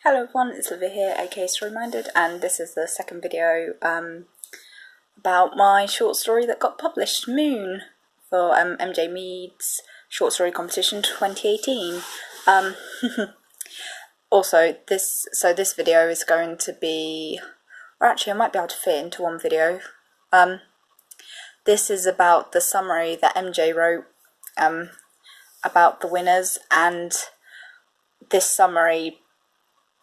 Hello everyone, it's Olivia here, aka Story Minded, and this is the second video about my short story that got published, Moon, for MJ Mead's Short Story Competition 2018. Also, this video is going to be, or actually I might be able to fit into one video. This is about the summary that MJ wrote about the winners, and this summary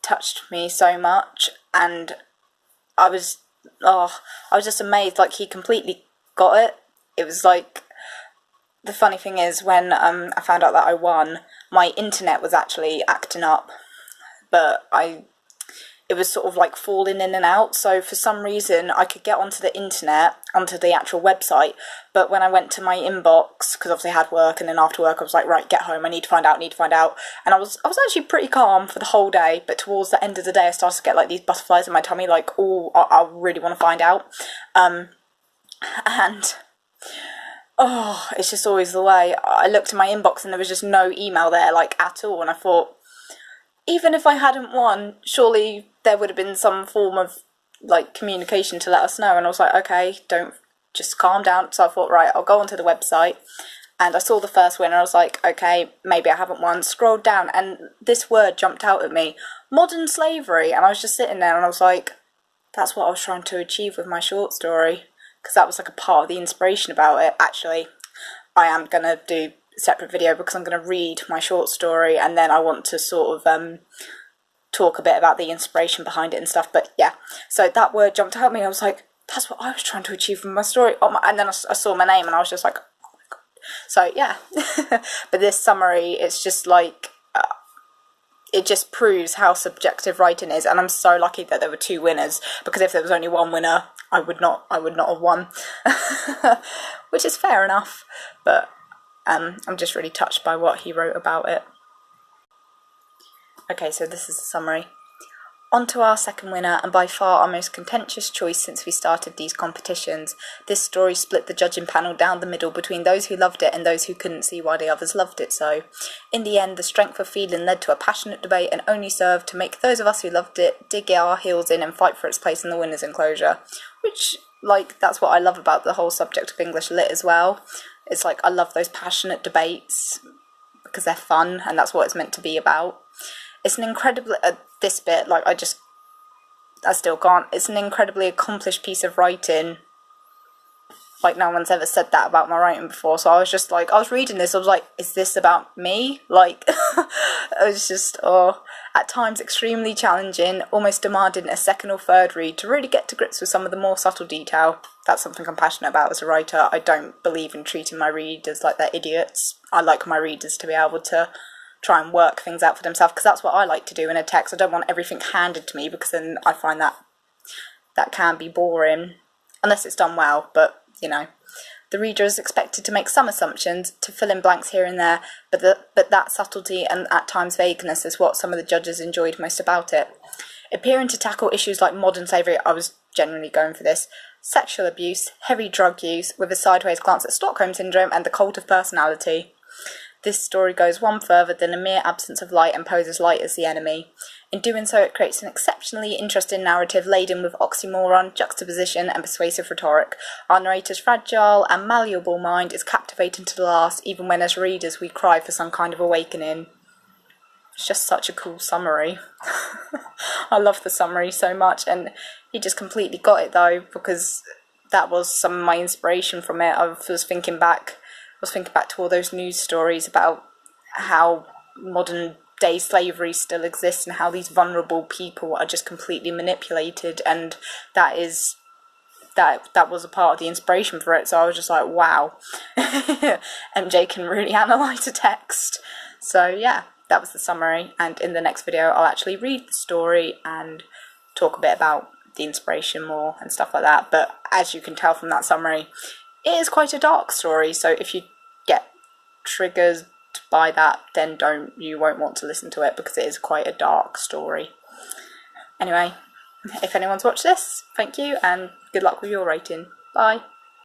touched me so much, and I was just amazed. Like, he completely got it. It was like, the funny thing is, when I found out that I won, my internet was actually acting up, but it was sort of like falling in and out, so for some reason I could get onto the internet, onto the actual website, but when I went to my inbox, because obviously I had work, and then after work I was like, right, get home, I need to find out, and I was actually pretty calm for the whole day, but towards the end of the day I started to get like these butterflies in my tummy, like, oh, I really want to find out, and oh, it's just always the way. I looked in my inbox and there was just no email there, like, at all, and I thought, even if I hadn't won, surely there would have been some form of, like, communication to let us know. And I was like, okay, just calm down. So I thought, right, I'll go onto the website. And I saw the first winner. I was like, okay, maybe I haven't won. Scrolled down, and this word jumped out at me: modern slavery. And I was just sitting there, and I was like, that's what I was trying to achieve with my short story. Because that was, like, a part of the inspiration about it. Actually, I am going to do separate video because I'm going to read my short story, and then I want to sort of talk a bit about the inspiration behind it and stuff. But yeah, so that word jumped out at me. I was like, that's what I was trying to achieve with my story. And then I saw my name and I was just like, oh my god. So yeah. But this summary, it's just like, it just proves how subjective writing is, and I'm so lucky that there were two winners, because if there was only one winner, I would not have won. Which is fair enough, but I'm just really touched by what he wrote about it. Okay, so this is the summary. On to our second winner, and by far our most contentious choice since we started these competitions. This story split the judging panel down the middle between those who loved it and those who couldn't see why the others loved it so. In the end, the strength of feeling led to a passionate debate and only served to make those of us who loved it dig our heels in and fight for its place in the winner's enclosure. Which, like, that's what I love about the whole subject of English lit as well. It's like, I love those passionate debates because they're fun, and that's what it's meant to be about. It's an incredibly, this bit, like, I still can't, it's an incredibly accomplished piece of writing. Like, no one's ever said that about my writing before, so I was just like, I was reading this, I was like, is this about me? Like, it was just, at times extremely challenging, almost demanding a second or third read to really get to grips with some of the more subtle detail. That's something I'm passionate about as a writer. I don't believe in treating my readers like they're idiots. I like my readers to be able to try and work things out for themselves, because that's what I like to do in a text. I don't want everything handed to me, because then I find that can be boring, unless it's done well, but, you know. The reader is expected to make some assumptions, to fill in blanks here and there, but that subtlety and at times vagueness is what some of the judges enjoyed most about it. Appearing to tackle issues like modern slavery, I was generally going for this, sexual abuse, heavy drug use, with a sideways glance at Stockholm Syndrome and the cult of personality. This story goes one further than a mere absence of light and poses light as the enemy. In doing so, it creates an exceptionally interesting narrative laden with oxymoron, juxtaposition, and persuasive rhetoric. Our narrator's fragile and malleable mind is captivating to the last, even when as readers we cry for some kind of awakening. It's just such a cool summary. I love the summary so much, and he just completely got it though, because that was some of my inspiration from it. I was thinking back to all those news stories about how modern day slavery still exists and how these vulnerable people are just completely manipulated, and that was a part of the inspiration for it. So I was just like, wow, MJ can really analyse a text. So yeah, that was the summary, and in the next video I'll actually read the story and talk a bit about the inspiration more and stuff like that. But as you can tell from that summary, it is quite a dark story, so if you get triggered by that, then you won't want to listen to it, because it is quite a dark story. Anyway, if anyone's watched this, thank you, and good luck with your writing. Bye.